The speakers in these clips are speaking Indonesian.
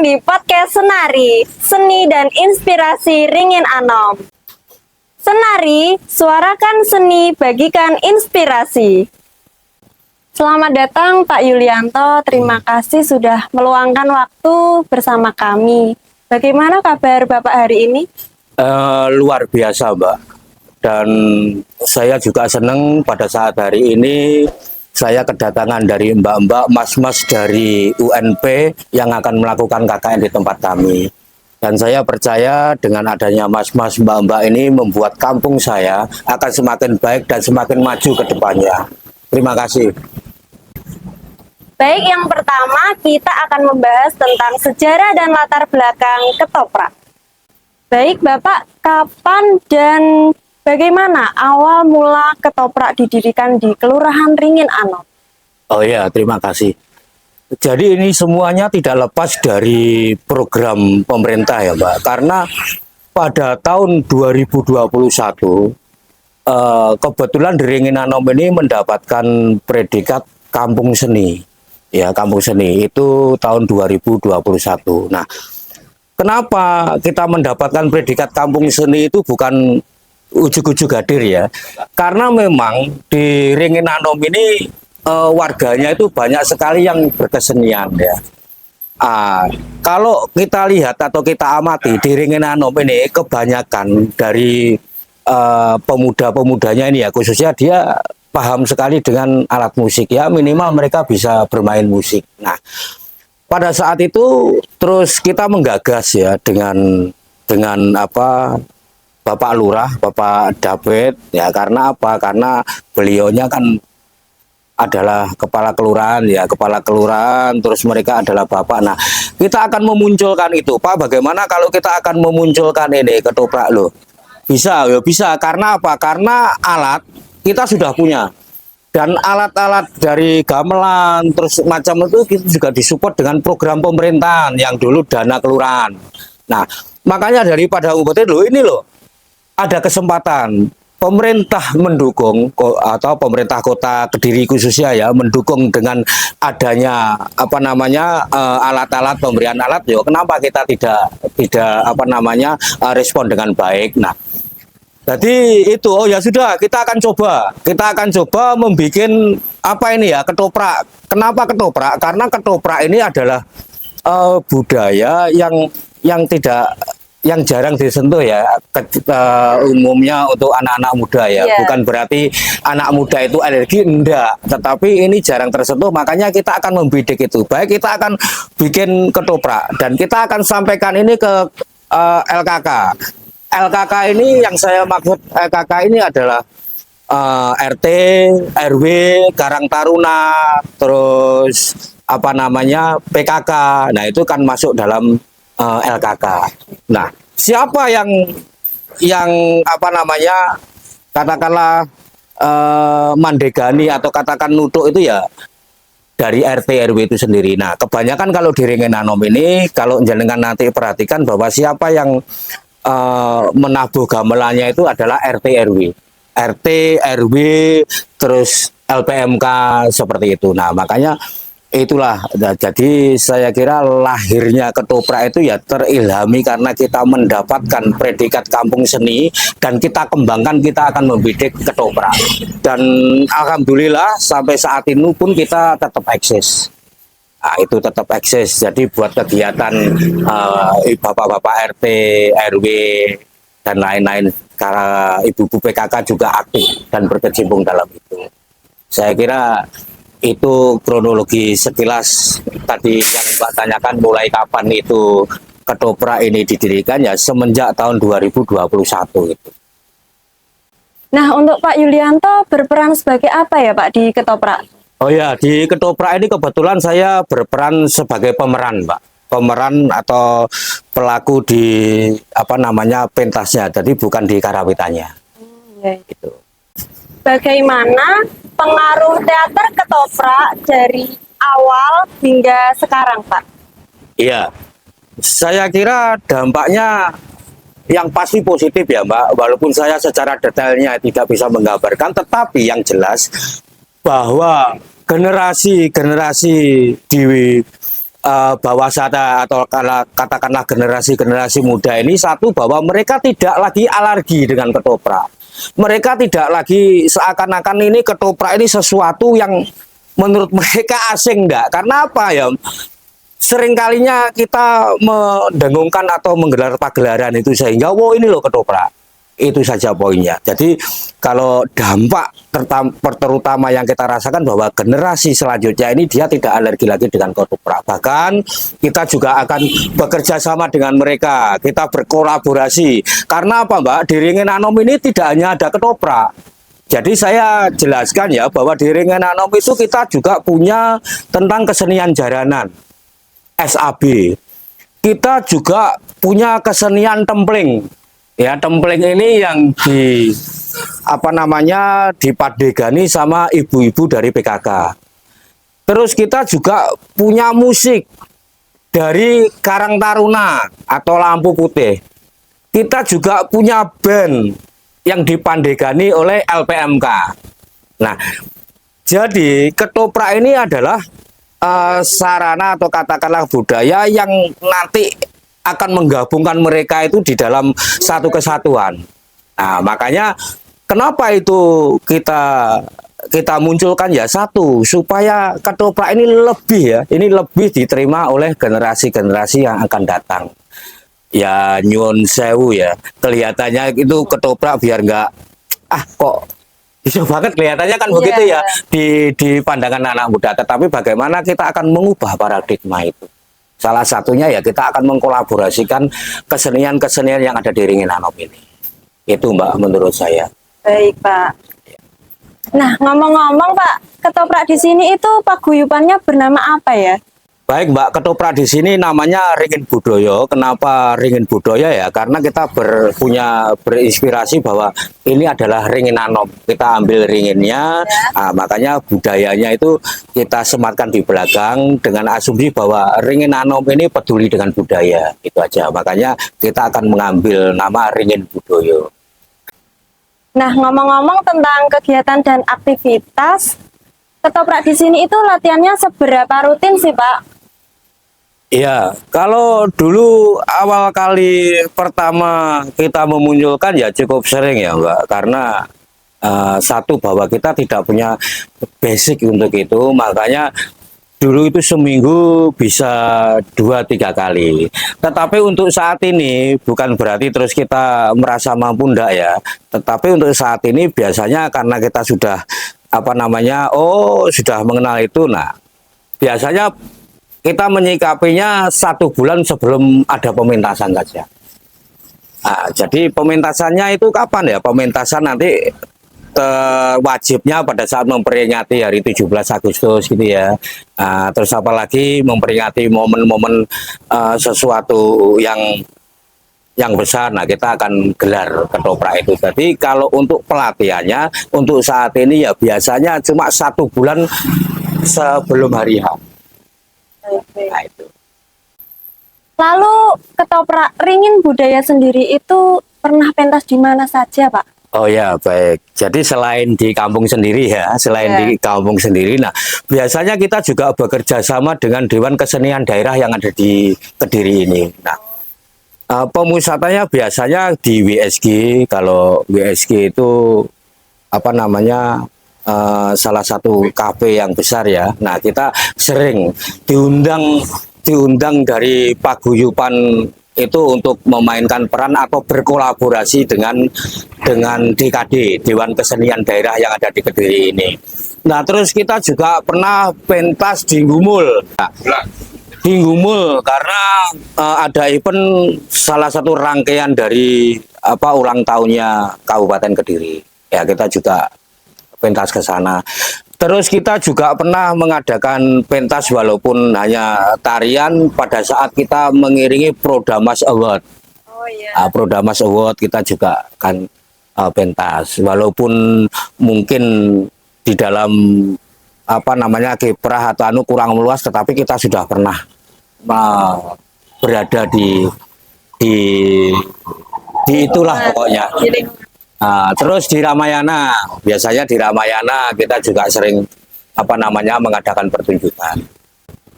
datang di podcast Senari, Seni dan Inspirasi Ringin Anom. Senari, suarakan seni, bagikan inspirasi. Selamat datang Pak Yulianto, terima kasih sudah meluangkan waktu bersama kami. Bagaimana kabar Bapak hari ini? Luar biasa, Mbak. Dan saya juga senang pada saat hari ini saya kedatangan dari mbak-mbak, mas-mas dari UNP yang akan melakukan KKN di tempat kami. Dan saya percaya dengan adanya mas-mas, mbak-mbak ini membuat kampung saya akan semakin baik dan semakin maju ke depannya. Terima kasih. Baik, yang pertama kita akan membahas tentang sejarah dan latar belakang ketoprak. Baik Bapak, kapan dan bagaimana awal mula ketoprak didirikan di Kelurahan Ringin Anom? Oh ya, terima kasih. Jadi ini semuanya tidak lepas dari program pemerintah ya Mbak. Karena pada tahun 2021, kebetulan di Ringin Anom ini mendapatkan predikat Kampung Seni. Ya, Kampung Seni itu tahun 2021. Nah, kenapa kita mendapatkan predikat Kampung Seni itu bukan ujuk-ujuk hadir ya, karena memang di Ringin Anom ini warganya itu banyak sekali yang berkesenian ya. Kalau kita lihat atau kita amati di Ringin Anom ini kebanyakan dari pemuda-pemudanya ini ya, khususnya dia paham sekali dengan alat musik ya, minimal mereka bisa bermain musik. Nah, pada saat itu terus kita menggagas ya dengan apa, Bapak Lurah, Bapak David, ya karena apa? Karena beliaunya kan adalah kepala kelurahan, ya kepala kelurahan, terus mereka adalah Bapak. Nah, kita akan memunculkan itu, Pak. Bagaimana kalau kita akan memunculkan ini ketoprak loh? Bisa, ya bisa. Karena apa? Karena alat kita sudah punya. Dan alat-alat dari gamelan, terus macam itu kita juga disupport dengan program pemerintahan yang dulu dana kelurahan. Nah, makanya daripada ngumpulin loh ini loh. Ada kesempatan pemerintah mendukung atau pemerintah kota Kediri khususnya ya mendukung dengan adanya apa namanya alat-alat, pemberian alat. Yo kenapa kita tidak apa namanya respon dengan baik. Nah, jadi itu oh ya sudah, kita akan coba membuat apa ini ya, ketoprak. Kenapa ketoprak? Karena ketoprak ini adalah budaya yang jarang disentuh ya, umumnya untuk anak-anak muda ya. Yeah. Bukan berarti anak muda itu alergi, enggak, tetapi ini jarang tersentuh, makanya kita akan membidik itu. Baik, kita akan bikin ketoprak dan kita akan sampaikan ini ke LKK. LKK ini yang saya maksud, LKK ini adalah RT, RW, Karang Taruna, terus apa namanya PKK. Nah, itu kan masuk dalam LKK. Nah, siapa yang apa namanya katakanlah mandegani atau katakan nutuk itu ya dari RT RW itu sendiri. Nah, kebanyakan kalau di Ringin Anom ini kalau jenengan nanti perhatikan bahwa siapa yang menabuh gamelannya itu adalah RT RW. RT RW terus LPMK seperti itu. Nah, makanya itulah, jadi saya kira lahirnya ketoprak itu ya terilhami karena kita mendapatkan predikat kampung seni dan kita kembangkan, kita akan membidik ketoprak. Dan alhamdulillah sampai saat ini pun kita tetap eksis. Nah, itu tetap eksis. Jadi buat kegiatan bapak-bapak RT, RW dan lain-lain, karena ibu-ibu PKK juga aktif dan berkecimpung dalam itu. Saya kira itu kronologi sekilas tadi yang Mbak tanyakan mulai kapan itu ketoprak ini didirikan, ya semenjak tahun 2021 itu. Nah, untuk Pak Yulianto berperan sebagai apa ya Pak di ketoprak? Oh ya, di ketoprak ini kebetulan saya berperan sebagai pemeran, Pak. Pemeran atau pelaku di apa namanya pentasnya, jadi bukan di karawitannya. Gitu. Bagaimana pengaruh teater ketoprak dari awal hingga sekarang, Pak? Iya, saya kira dampaknya yang pasti positif ya Mbak, walaupun saya secara detailnya tidak bisa menggambarkan, tetapi yang jelas bahwa generasi di bawah sadar atau katakanlah generasi-generasi muda ini, satu, bahwa mereka tidak lagi alergi dengan ketoprak. Mereka tidak lagi seakan-akan ini ketoprak ini sesuatu yang menurut mereka asing, enggak. Karena apa ya? Seringkalinya kita mendengungkan atau menggelar pagelaran itu sehingga wow ini loh ketoprak. Itu saja poinnya. Jadi kalau dampak terutama yang kita rasakan bahwa generasi selanjutnya ini dia tidak alergi lagi dengan ketoprak. Bahkan kita juga akan bekerja sama dengan mereka. Kita berkolaborasi. Karena apa, Mbak? Di Ringin Anom ini tidak hanya ada ketoprak. Jadi saya jelaskan ya bahwa di Ringin Anom itu kita juga punya tentang kesenian jaranan. SAB. Kita juga punya kesenian templing. Ya, templing ini yang dipadegani sama ibu-ibu dari PKK. Terus kita juga punya musik dari Karang Taruna atau Lampu Putih. Kita juga punya band yang dipandegani oleh LPMK. Nah, jadi ketoprak ini adalah sarana atau katakanlah budaya yang nanti akan menggabungkan mereka itu di dalam satu kesatuan. Nah, makanya kenapa itu kita munculkan ya, satu, supaya ketoprak ini lebih diterima oleh generasi-generasi yang akan datang. Ya nyuwun sewu ya, kelihatannya itu ketoprak biar nggak kok bisa banget kelihatannya kan begitu ya di pandangan anak muda. Tetapi bagaimana kita akan mengubah paradigma itu? Salah satunya ya kita akan mengkolaborasikan kesenian-kesenian yang ada di Ringin Anom ini. Itu Mbak menurut saya. Baik Pak. Nah ngomong-ngomong Pak, ketoprak di sini itu paguyubannya bernama apa ya? Baik Mbak, ketoprak di sini namanya Ringin Budaya. Kenapa Ringin Budaya ya? Karena kita berinspirasi bahwa ini adalah Ringin Anom. Kita ambil ringinnya, makanya budayanya itu kita sematkan di belakang dengan asumsi bahwa Ringin Anom ini peduli dengan budaya. Itu aja. Makanya kita akan mengambil nama Ringin Budaya. Nah ngomong-ngomong tentang kegiatan dan aktivitas, ketoprak di sini itu latihannya seberapa rutin sih Pak? Iya, kalau dulu awal kali pertama kita memunculkan ya cukup sering ya Mbak, karena satu bahwa kita tidak punya basic untuk itu, makanya dulu itu seminggu bisa 2-3 kali. Tetapi untuk saat ini bukan berarti terus kita merasa mampu enggak ya, tetapi untuk saat ini biasanya karena kita sudah sudah mengenal itu, nah biasanya kita menyikapinya 1 bulan sebelum ada pementasan saja. Nah, jadi pementasannya itu kapan ya? Pementasan nanti wajibnya pada saat memperingati hari 17 Agustus gitu ya. Nah, terus apalagi memperingati momen-momen sesuatu yang besar. Nah, kita akan gelar ketoprak itu. Jadi kalau untuk pelatihannya untuk saat ini ya biasanya cuma 1 bulan sebelum hari H. Nah, itu. Lalu ketoprak Ringin Budaya sendiri itu pernah pentas di mana saja Pak? Oh ya, baik. Jadi selain di kampung sendiri ya, di kampung sendiri, nah biasanya kita juga bekerja sama dengan Dewan Kesenian Daerah yang ada di Kediri ini. Nah, pemusatanya biasanya di WSG. Kalau WSG itu salah satu kafe yang besar ya. Nah, kita sering diundang dari paguyuban itu untuk memainkan peran atau berkolaborasi dengan DKD, Dewan Kesenian Daerah yang ada di Kediri ini. Nah, terus kita juga pernah pentas di Gumul. Nah, di Gumul karena ada event salah satu rangkaian dari ulang tahunnya Kabupaten Kediri. Ya, kita juga pentas ke sana. Terus kita juga pernah mengadakan pentas walaupun hanya tarian pada saat kita mengiringi Prodamas Award. Oh iya. Prodamas Award kita juga kan pentas walaupun mungkin di dalam kiprah atau kurang meluas, tetapi kita sudah pernah berada di itulah pokoknya. Terus di Ramayana, biasanya di Ramayana kita juga sering mengadakan pertunjukan.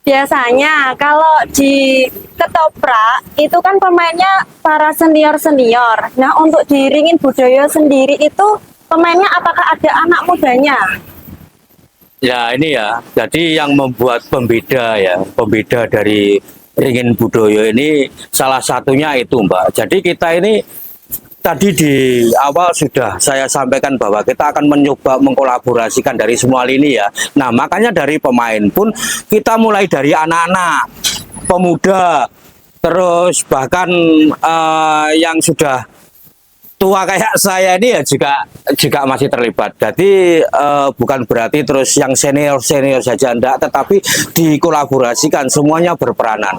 Biasanya kalau di ketoprak itu kan pemainnya para senior-senior. Nah, untuk di Ringin Budaya sendiri itu pemainnya apakah ada anak mudanya? Ya ini ya, jadi yang membuat pembeda ya, pembeda dari Ringin Budaya ini salah satunya itu Mbak. Jadi kita ini tadi di awal sudah saya sampaikan bahwa kita akan mencoba mengkolaborasikan dari semua lini ya. Nah, makanya dari pemain pun kita mulai dari anak-anak, pemuda, terus bahkan yang sudah tua kayak saya ini ya juga masih terlibat. Jadi bukan berarti terus yang senior saja enggak, tetapi dikolaborasikan semuanya berperanan.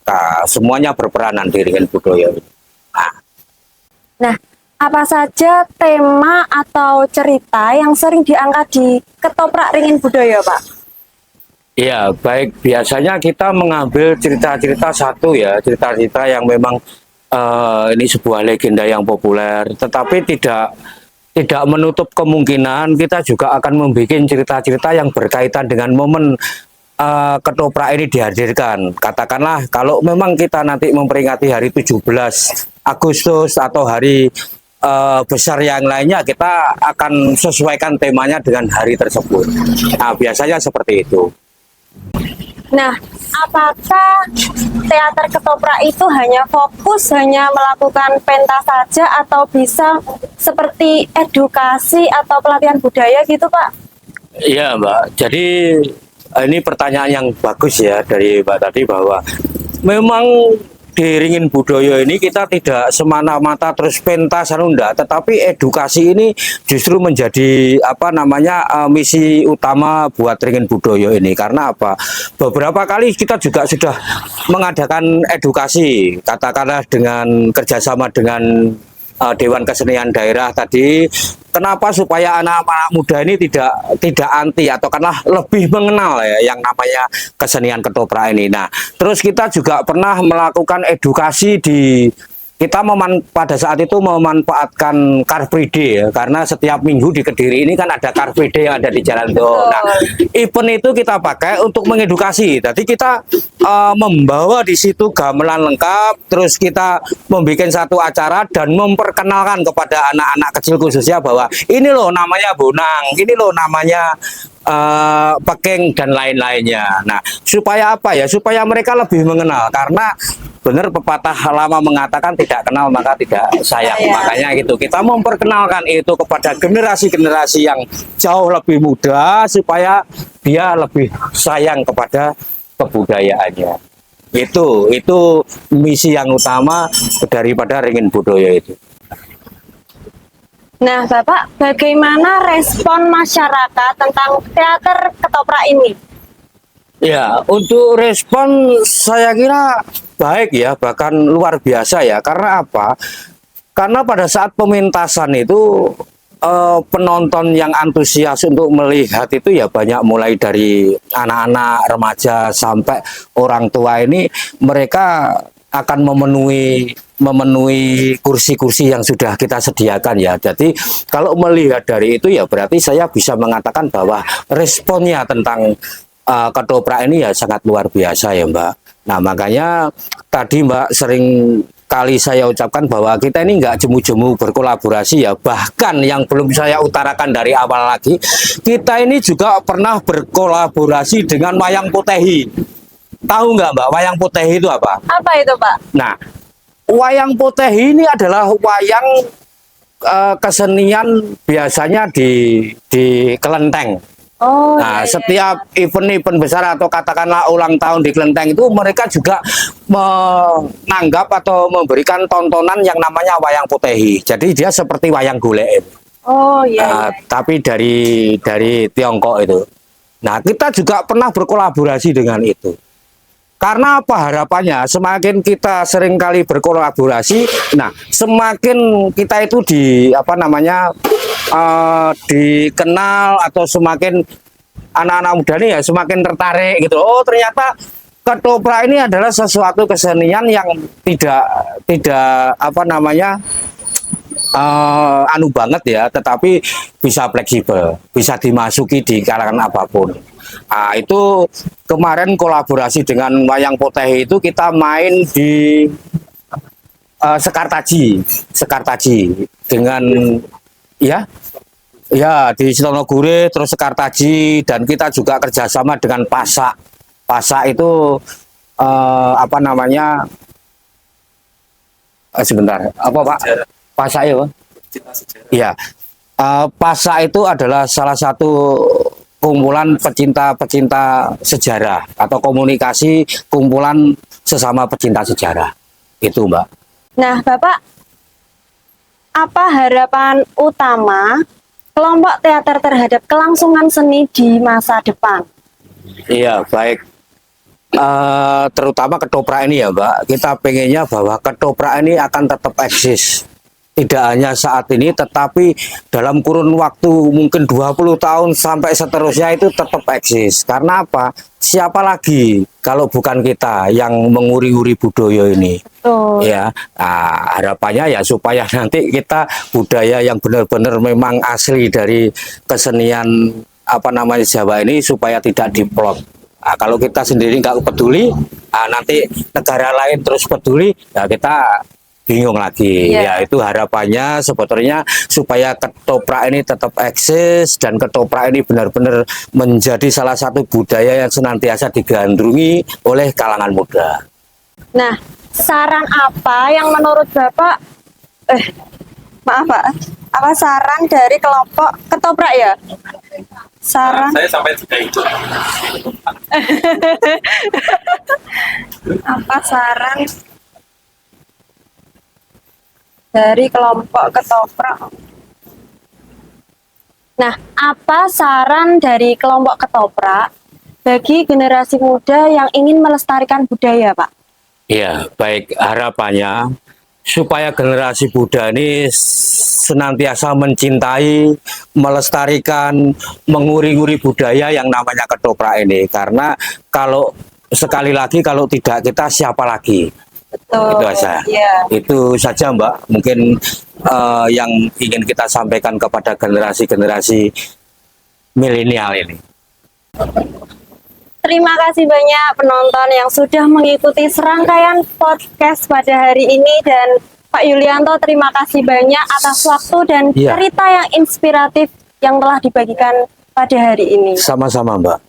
Nah, semuanya berperanan di Ringin Budaya. Nah, Nah, apa saja tema atau cerita yang sering diangkat di ketoprak Ringin Budaya, Pak? iya, baik. Biasanya kita mengambil cerita-cerita satu ya, cerita-cerita yang memang ini sebuah legenda yang populer, tetapi tidak menutup kemungkinan kita juga akan membuat cerita-cerita yang berkaitan dengan momen ketoprak ini dihadirkan. Katakanlah kalau memang kita nanti memperingati hari 17 Agustus atau hari besar yang lainnya, kita akan sesuaikan temanya dengan hari tersebut. Nah, biasanya seperti itu. Nah, apakah teater ketoprak itu hanya fokus hanya melakukan pentas saja atau bisa seperti edukasi atau pelatihan budaya gitu, Pak? Iya, Mbak. Jadi ini pertanyaan yang bagus ya dari Mbak tadi, bahwa memang di Ringin Budaya ini kita tidak semata-mata terus pentas enggak, tetapi edukasi ini justru menjadi misi utama buat Ringin Budaya ini. Karena apa? Beberapa kali kita juga sudah mengadakan edukasi, katakanlah dengan kerjasama dengan Dewan Kesenian Daerah tadi. Kenapa? Supaya anak-anak muda ini tidak anti atau karena lebih mengenal ya yang namanya kesenian ketoprak ini. Nah, terus kita juga pernah melakukan edukasi pada saat itu memanfaatkan Car Free Day ya, karena setiap minggu di Kediri ini kan ada Car Free Day yang ada di Jalan Tol. Nah, event itu kita pakai untuk mengedukasi. Jadi kita membawa di situ gamelan lengkap, terus kita membuat satu acara dan memperkenalkan kepada anak-anak kecil khususnya bahwa ini loh namanya bonang, ini loh namanya pekeng dan lain-lainnya. Nah, supaya apa ya? Supaya mereka lebih mengenal, karena benar pepatah lama mengatakan tidak kenal maka tidak sayang. Makanya gitu, kita memperkenalkan itu kepada generasi-generasi yang jauh lebih muda supaya dia lebih sayang kepada kebudayaannya. Itu misi yang utama daripada Ringin Budaya itu. Nah, Bapak, bagaimana respon masyarakat tentang teater ketoprak ini? Ya, untuk respon saya kira baik ya, bahkan luar biasa ya. Karena apa? Karena pada saat pementasan itu penonton yang antusias untuk melihat itu ya banyak, mulai dari anak-anak, remaja sampai orang tua ini, mereka akan memenuhi kursi-kursi yang sudah kita sediakan ya. Jadi kalau melihat dari itu ya berarti saya bisa mengatakan bahwa responnya tentang ketoprak ini ya sangat luar biasa ya Mbak. Nah, makanya tadi Mbak sering kali saya ucapkan bahwa kita ini nggak jemu-jemu berkolaborasi ya. Bahkan yang belum saya utarakan dari awal lagi, kita ini juga pernah berkolaborasi dengan Wayang Potehi. Tahu nggak Mbak, Wayang Potehi itu apa? Apa itu, Pak? Nah, Wayang Potehi ini adalah wayang kesenian biasanya di kelenteng. Oh, Nah, iya, setiap event-event besar atau katakanlah ulang tahun di kelenteng itu, mereka juga menganggap atau memberikan tontonan yang namanya Wayang Potehi. Jadi dia seperti wayang golek. Oh, iya, Nah, tapi dari Tiongkok itu. Nah, kita juga pernah berkolaborasi dengan itu. Karena apa harapannya? Semakin kita seringkali berkolaborasi, nah semakin kita itu dikenal, atau semakin anak-anak muda ini ya semakin tertarik gitu. Oh, ternyata ketoprak ini adalah sesuatu kesenian yang tidak anu banget ya, tetapi bisa fleksibel, bisa dimasuki di kalangan apapun. Itu kemarin kolaborasi dengan Wayang Potehi itu kita main di Sekartaji dengan ya di Sitonogure, terus Sekartaji, dan kita juga kerjasama dengan Pasak. Pasak itu apa namanya? Sebentar, apa Pak? Pasak ya, Pak? Iya. Pasak itu adalah salah satu kumpulan pecinta-pecinta sejarah atau komunikasi kumpulan sesama pecinta sejarah. Itu, Mbak. Nah, Bapak, apa harapan utama kelompok teater terhadap kelangsungan seni di masa depan? Iya, baik. Terutama ketoprak ini ya, Mbak. Kita pengennya bahwa ketoprak ini akan tetap eksis. Tidak hanya saat ini, tetapi dalam kurun waktu mungkin 20 tahun sampai seterusnya itu tetap eksis. Karena apa? Siapa lagi kalau bukan kita yang menguri-uri budaya ini? Oh. Ya, harapannya ya supaya nanti kita budaya yang benar-benar memang asli dari kesenian apa namanya Jawa ini supaya tidak diplot. Kalau kita sendiri nggak peduli, nanti negara lain terus peduli, ya kita bingung lagi. Ya itu harapannya sebetulnya supaya ketoprak ini tetap eksis dan ketoprak ini benar-benar menjadi salah satu budaya yang senantiasa digandrungi oleh kalangan muda. Nah, saran apa yang menurut Bapak maaf Pak, apa saran dari kelompok ketoprak ya? Saran Saya sampai juga ikut. apa saran dari kelompok ketoprak? Nah, apa saran dari kelompok ketoprak bagi generasi muda yang ingin melestarikan budaya, Pak? Iya, baik, harapannya supaya generasi muda ini senantiasa mencintai, melestarikan, menguri-uri budaya yang namanya ketoprak ini. Karena kalau sekali lagi kalau tidak kita siapa lagi? Betul. Itu saja. Iya. Itu saja, Mbak. Mungkin yang ingin kita sampaikan kepada generasi-generasi milenial ini. Terima kasih banyak penonton yang sudah mengikuti serangkaian podcast pada hari ini, dan Pak Yulianto terima kasih banyak atas waktu dan cerita yang inspiratif yang telah dibagikan pada hari ini. Sama-sama, Mbak.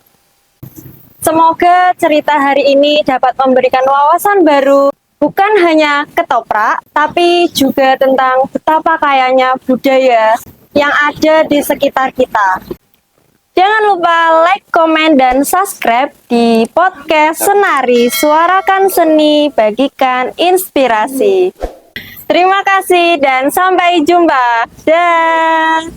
Semoga cerita hari ini dapat memberikan wawasan baru, bukan hanya ketoprak, tapi juga tentang betapa kayanya budaya yang ada di sekitar kita. Jangan lupa like, komen, dan subscribe di podcast Senari, suarakan seni, bagikan inspirasi. Terima kasih dan sampai jumpa. Dah.